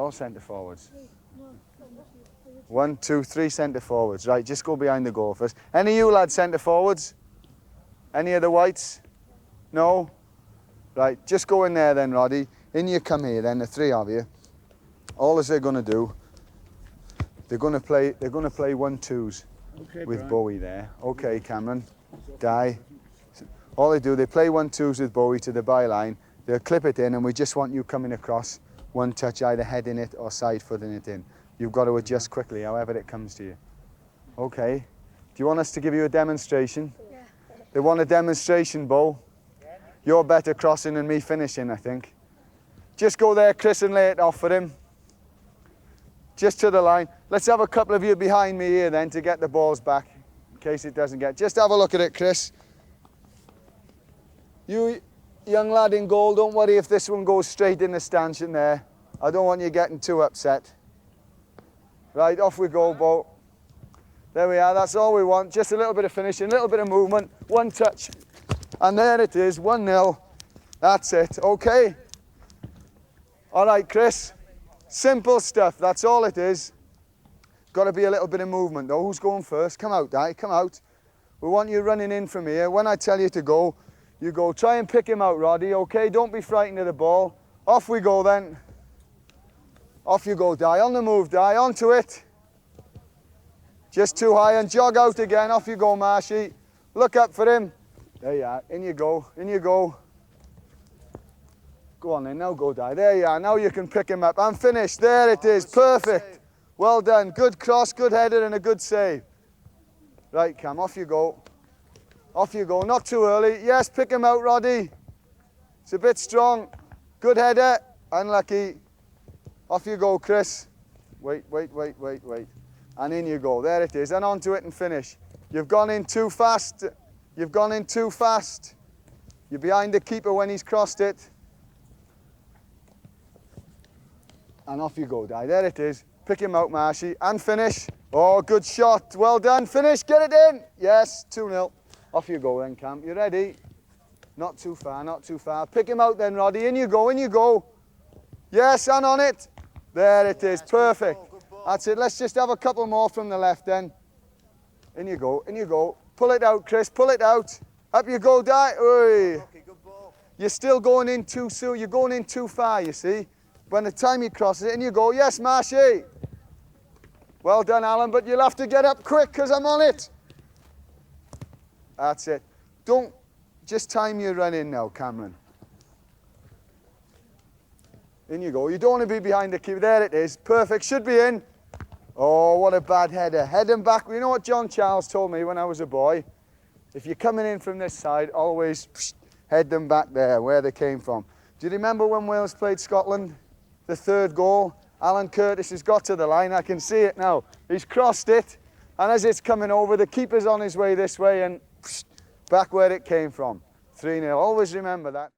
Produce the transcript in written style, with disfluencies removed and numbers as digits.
all centre forwards. 1, 2, 3 centre forwards. Right, just go behind the goal first. Any of you lads centre forwards? Any of the whites? No? Right, just go in there then, Roddy. In you come here then, the 3 of you. All as they're going to do, they're going to play 1-2s with Brian. Bowie there. Okay, Cameron. Di. All they do, they play 1-2s with Bowie to the byline. They'll clip it in, and we just want you coming across one touch, either heading it or side footing it in. You've got to adjust quickly, however it comes to you. Okay. Do you want us to give you a demonstration? Yeah. They want a demonstration, Bo. You're better crossing than me finishing, I think. Just go there, Chris, and lay it off for him. Just to the line. Let's have a couple of you behind me here then to get the balls back, in case it doesn't get. Just have a look at it, Chris. You young lad in goal, don't worry if this one goes straight in the stanchion there. I don't want you getting too upset. Right, off we go, Bo. There we are, that's all we want. Just a little bit of finishing, a little bit of movement, one touch. And there it is, 1-0. That's it, okay? All right, Chris. Simple stuff, that's all it is. Got to be a little bit of movement though. Who's going first? Come out, Di, come out. We want you running in from here. When I tell you to go, you go. Try and pick him out, Roddy, okay? Don't be frightened of the ball. Off we go then. Off you go, Di. On the move, Di. Onto it. Just too high and jog out again. Off you go, Marshy. Look up for him. There you are. In you go. In you go. Go on then. Now go, Di. There you are. Now you can pick him up. And finish. There it is. Perfect. Well done. Good cross, good header and a good save. Right, Cam. Off you go. Off you go. Not too early. Yes, pick him out, Roddy. It's a bit strong. Good header. Unlucky. Off you go, Chris. Wait. And in you go. There it is. And onto it and finish. You've gone in too fast. You've gone in too fast. You're behind the keeper when he's crossed it. And off you go, Di. There it is. Pick him out, Marshy. And finish. Oh, good shot. Well done. Finish. Get it in. Yes, 2-0. Off you go then, Cam. You ready? Not too far, not too far. Pick him out then, Roddy. In you go, in you go. Yes, and on it. There it is. Perfect. That's it. Let's just have a couple more from the left then. In you go, in you go. Pull it out, Chris. Pull it out. Up you go, Di. Oi. You're still going in too soon. You're going in too far, you see. When the time he crosses it, in you go. Yes, Marshy. Well done, Alan, but you'll have to get up quick because I'm on it. That's it. Don't just time your run in now, Cameron. In you go. You don't want to be behind the keeper. There it is. Perfect. Should be in. Oh, what a bad header. Head him back. You know what John Charles told me when I was a boy? If you're coming in from this side, always head them back there, where they came from. Do you remember when Wales played Scotland? The third goal? Alan Curtis has got to the line. I can see it now. He's crossed it. And as it's coming over, the keeper's on his way this way and back where it came from. 3-0. Always remember that.